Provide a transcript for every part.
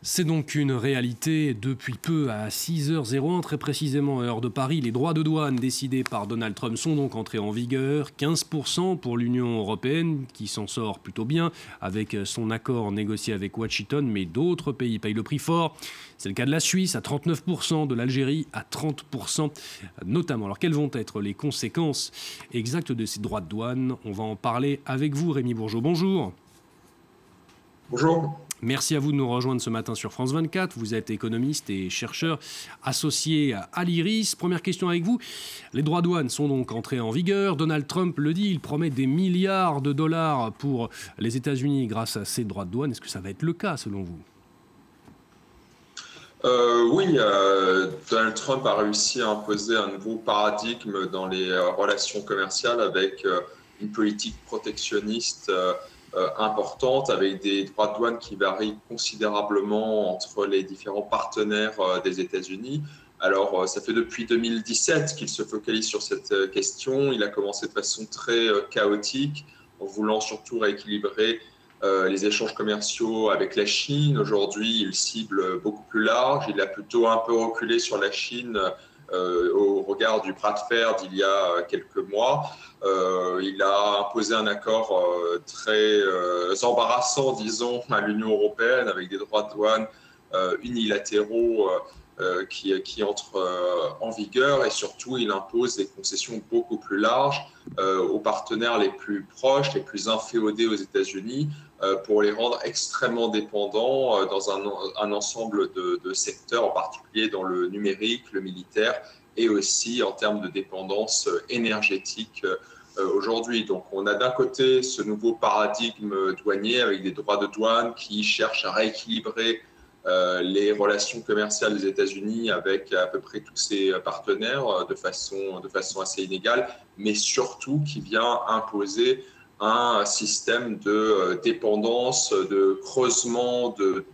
C'est donc une réalité depuis peu à 6h01, très précisément heure de Paris. Les droits de douane décidés par Donald Trump sont donc entrés en vigueur. 15% pour l'Union européenne qui s'en sort plutôt bien avec son accord négocié avec Washington, mais d'autres pays payent le prix fort. C'est le cas de la Suisse à 39%, de l'Algérie à 30% notamment. Alors quelles vont être les conséquences exactes de ces droits de douane? On va en parler avec vous, Rémi Bourgeaud. Bonjour. Bonjour. Merci à vous de nous rejoindre ce matin sur France 24. Vous êtes économiste et chercheur associé à l'IRIS. Première question avec vous. Les droits de douane sont donc entrés en vigueur. Donald Trump le dit, il promet des milliards de dollars pour les États-Unis grâce à ces droits de douane. Est-ce que ça va être le cas selon vous? Oui, Donald Trump a réussi à imposer un nouveau paradigme dans les relations commerciales avec une politique protectionniste importante, avec des droits de douane qui varient considérablement entre les différents partenaires des États-Unis. Alors, ça fait depuis 2017 qu'il se focalise sur cette question. Il a commencé de façon très chaotique, en voulant surtout rééquilibrer les échanges commerciaux avec la Chine. Aujourd'hui, il cible beaucoup plus large. Il a plutôt un peu reculé sur la Chine au regard du bras de fer d'il y a quelques mois. Il a imposé un accord très embarrassant, disons, à l'Union européenne avec des droits de douane unilatéraux qui entrent en vigueur, et surtout il impose des concessions beaucoup plus larges aux partenaires les plus proches, les plus inféodés aux États-Unis, pour les rendre extrêmement dépendants dans un ensemble de secteurs, en particulier dans le numérique, le militaire, et aussi en termes de dépendance énergétique aujourd'hui. Donc on a d'un côté ce nouveau paradigme douanier avec des droits de douane qui cherchent à rééquilibrer les relations commerciales des États-Unis avec à peu près tous ses partenaires de façon assez inégale, mais surtout qui vient imposer un système de dépendance, de creusement de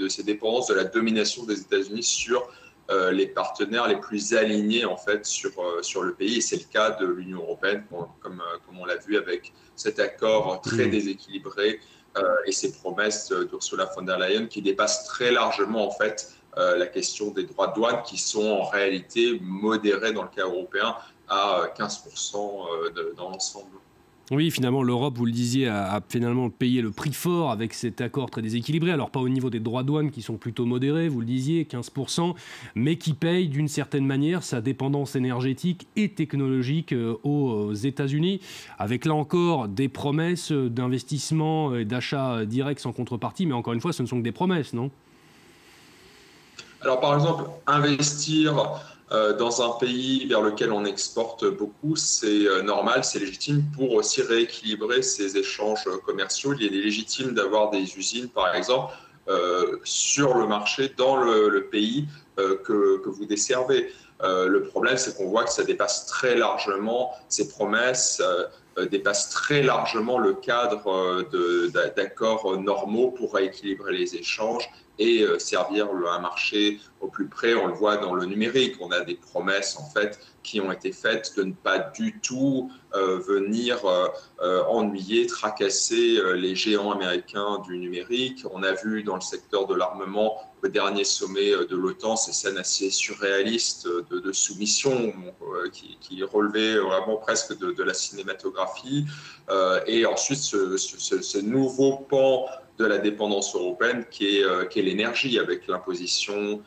ces dépendances, de la domination des États-Unis sur les partenaires les plus alignés en fait sur le pays. Et c'est le cas de l'Union européenne, comme on l'a vu avec cet accord très déséquilibré et ces promesses d'Ursula von der Leyen qui dépassent très largement en fait la question des droits de douane, qui sont en réalité modérés dans le cas européen à 15% dans l'ensemble. Oui, finalement, l'Europe, vous le disiez, a finalement payé le prix fort avec cet accord très déséquilibré. Alors, pas au niveau des droits de douane qui sont plutôt modérés, vous le disiez, 15%, mais qui paye d'une certaine manière sa dépendance énergétique et technologique aux États-Unis, avec là encore des promesses d'investissement et d'achat direct sans contrepartie. Mais encore une fois, ce ne sont que des promesses, non? Alors, par exemple, investir dans un pays vers lequel on exporte beaucoup, c'est normal, c'est légitime pour aussi rééquilibrer ces échanges commerciaux. Il est légitime d'avoir des usines, par exemple, sur le marché, dans le pays que vous desservez. Le problème, c'est qu'on voit que ça dépasse très largement ces promesses, dépasse très largement le cadre d'accords normaux pour rééquilibrer les échanges et servir un marché au plus près. On le voit dans le numérique. On a des promesses en fait qui ont été faites de ne pas du tout venir ennuyer, tracasser les géants américains du numérique. On a vu dans le secteur de l'armement, au dernier sommet de l'OTAN, ces scènes assez surréalistes de soumission qui relevaient vraiment presque de la cinématographie. Et ensuite, ce nouveau pan de la dépendance européenne qui est l'énergie, avec l'imposition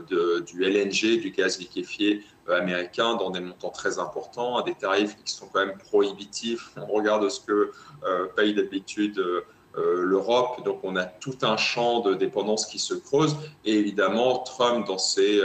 du LNG, du gaz liquéfié américain, dans des montants très importants, à des tarifs qui sont quand même prohibitifs. On regarde ce que paye d'habitude l'Europe. Donc on a tout un champ de dépendance qui se creuse. Et évidemment, Trump, dans ses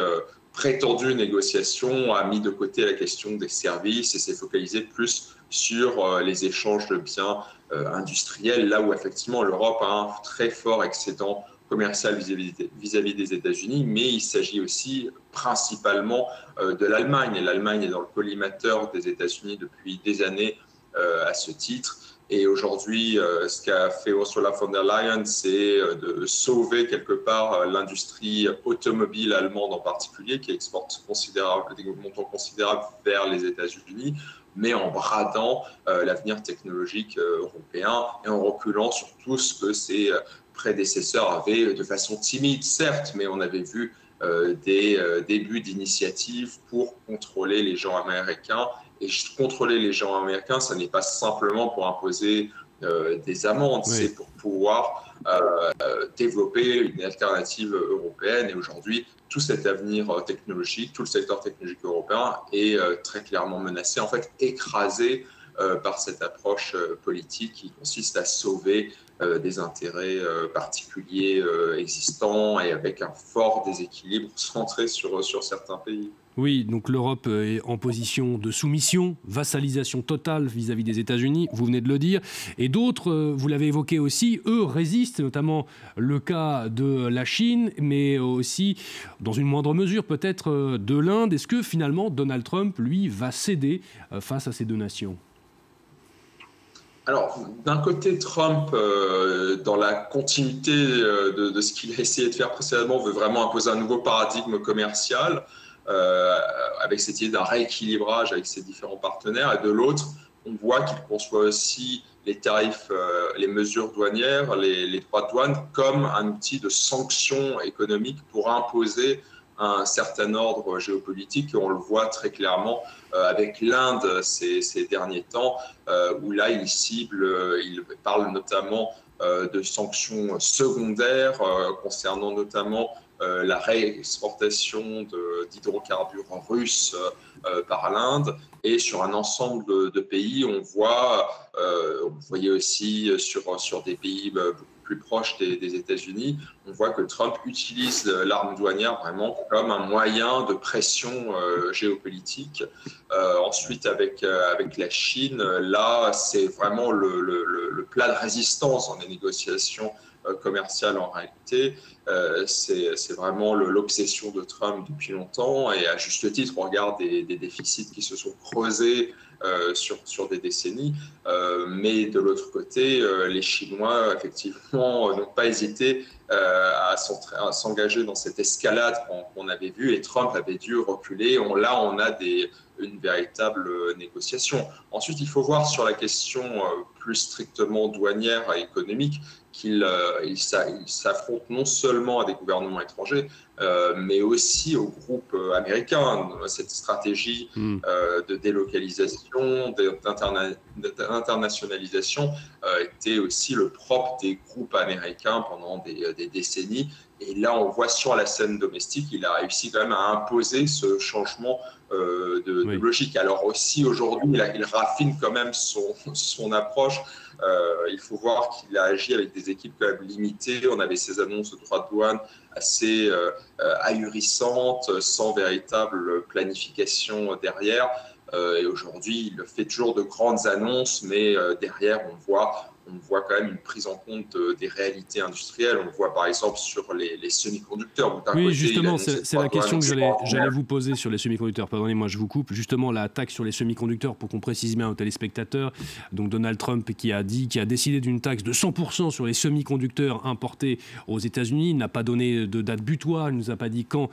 prétendues négociations, a mis de côté la question des services et s'est focalisé plus sur les échanges de biens industriels, là où effectivement l'Europe a un très fort excédent commercial vis-à-vis des États-Unis, mais il s'agit aussi principalement de l'Allemagne. Et l'Allemagne est dans le collimateur des États-Unis depuis des années à ce titre. Et aujourd'hui, ce qu'a fait Ursula von der Leyen, c'est de sauver quelque part l'industrie automobile allemande en particulier, qui exporte des montants considérables vers les États-Unis, mais en bradant l'avenir technologique européen et en reculant sur tout ce que ces prédécesseurs avaient, de façon timide certes, mais on avait vu des débuts d'initiatives pour contrôler les gens américains. Et contrôler les gens américains, ça n'est pas simplement pour imposer des amendes, Oui. c'est pour pouvoir développer une alternative européenne. Et aujourd'hui, tout cet avenir technologique, tout le secteur technologique européen est très clairement menacé, en fait écrasé par cette approche politique qui consiste à sauver des intérêts particuliers existants et avec un fort déséquilibre centré sur certains pays. Oui, donc l'Europe est en position de soumission, vassalisation totale vis-à-vis des États-Unis, vous venez de le dire. Et d'autres, vous l'avez évoqué aussi, eux résistent, notamment le cas de la Chine, mais aussi, dans une moindre mesure peut-être, de l'Inde. Est-ce que finalement Donald Trump, lui, va céder face à ces deux nations ? Alors, d'un côté, Trump, dans la continuité de ce qu'il a essayé de faire précédemment, veut vraiment imposer un nouveau paradigme commercial avec cette idée d'un rééquilibrage avec ses différents partenaires. Et de l'autre, on voit qu'il conçoit aussi les tarifs, les mesures douanières, les droits de douane comme un outil de sanction économique pour imposer un certain ordre géopolitique, et on le voit très clairement avec l'Inde ces derniers temps, où là il parle notamment de sanctions secondaires concernant notamment la réexportation d'hydrocarbures russes par l'Inde, et sur un ensemble de pays, on voyait aussi sur des pays beaucoup plus proches des États-Unis, on voit que Trump utilise l'arme douanière vraiment comme un moyen de pression géopolitique. Ensuite, avec la Chine, là, c'est vraiment le plat de résistance dans les négociations commerciales en réalité. C'est vraiment l'obsession de Trump depuis longtemps, et à juste titre, on regarde des déficits qui se sont creusés sur des décennies. Mais de l'autre côté, les Chinois, effectivement, n'ont pas hésité à s'engager dans cette escalade qu'on avait vue, et Trump avait dû reculer. Là, on a une véritable négociation. Ensuite, il faut voir sur la question plus strictement douanière et économique qu'il s'affronte non seulement à des gouvernements étrangers, mais aussi aux groupes américains. Cette stratégie de délocalisation, d'internationalisation était aussi le propre des groupes américains pendant des décennies. Et là, on voit sur la scène domestique, il a réussi quand même à imposer ce changement de logique. Alors aussi, aujourd'hui, il raffine quand même son approche. Il faut voir qu'il a agi avec des équipes quand même limitées. On avait ces annonces de droits de douane assez ahurissantes, sans véritable planification derrière. Et aujourd'hui, il fait toujours de grandes annonces, mais derrière, on voit quand même une prise en compte des réalités industrielles. On le voit par exemple sur les semi-conducteurs. Oui, justement, c'est la question que j'allais vous poser sur les semi-conducteurs. Pardonnez-moi, je vous coupe. Justement, l'attaque sur les semi-conducteurs, pour qu'on précise bien aux téléspectateurs. Donc Donald Trump qui a décidé d'une taxe de 100% sur les semi-conducteurs importés aux États-Unis. Il n'a pas donné de date butoir. Il ne nous a pas dit quand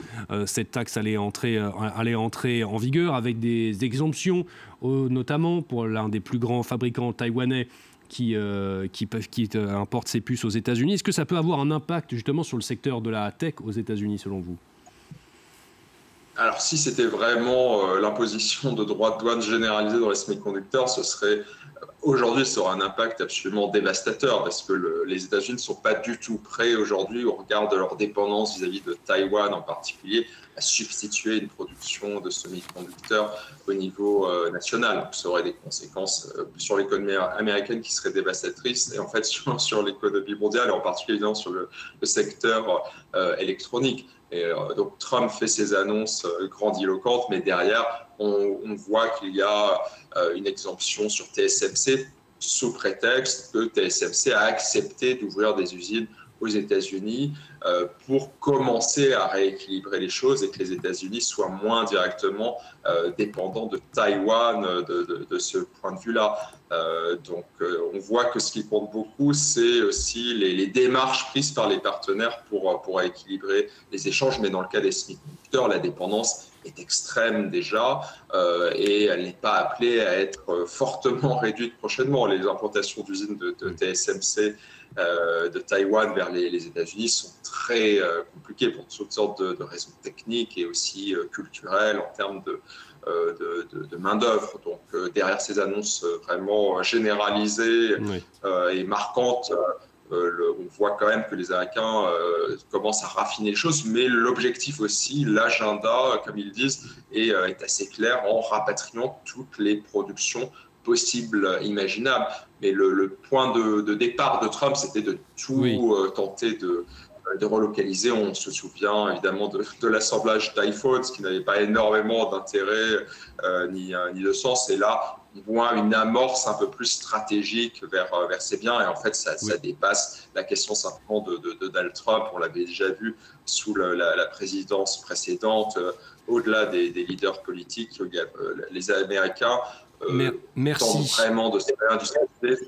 cette taxe allait entrer en vigueur, avec des exemptions, notamment pour l'un des plus grands fabricants taïwanais qui importe ses puces aux États-Unis. Est-ce que ça peut avoir un impact justement sur le secteur de la tech aux États-Unis, selon vous ? Alors, si c'était vraiment l'imposition de droits de douane généralisés dans les semi-conducteurs, aujourd'hui, ça aura un impact absolument dévastateur, parce que les États-Unis ne sont pas du tout prêts aujourd'hui, au regard de leur dépendance vis-à-vis de Taïwan en particulier, à substituer une production de semi-conducteurs au niveau national. Donc, ça aurait des conséquences sur l'économie américaine qui seraient dévastatrices, et en fait sur l'économie mondiale, et en particulier sur le secteur électronique. Et donc Trump fait ses annonces grandiloquentes, mais derrière, on voit qu'il y a une exemption sur TSMC sous prétexte que TSMC a accepté d'ouvrir des usines aux États-Unis pour commencer à rééquilibrer les choses, et que les États-Unis soient moins directement dépendants de Taïwan de ce point de vue-là. Donc on voit que ce qui compte beaucoup, c'est aussi les démarches prises par les partenaires pour équilibrer les échanges. Mais dans le cas des semi-conducteurs, la dépendance est extrême déjà, et elle n'est pas appelée à être fortement réduite prochainement. Les implantations d'usines de TSMC de Taïwan vers les États-Unis sont très compliquées pour toutes sortes de raisons techniques et aussi culturelles en termes de main-d'œuvre. Donc, derrière ces annonces vraiment généralisées et marquantes, on voit quand même que les Américains commencent à raffiner les choses, mais l'objectif aussi, l'agenda, comme ils disent, est assez clair en rapatriant toutes les productions possibles, imaginables. Mais le point de départ de Trump, c'était de tout tenter de relocaliser. On se souvient évidemment de l'assemblage d'iPhone, ce qui n'avait pas énormément d'intérêt ni de sens. Et là, on voit une amorce un peu plus stratégique vers ces biens. Et en fait, ça dépasse la question simplement de Donald Trump. On l'avait déjà vu sous la présidence précédente. Au-delà des leaders politiques, les Américains tentent vraiment de se réindustrialiser.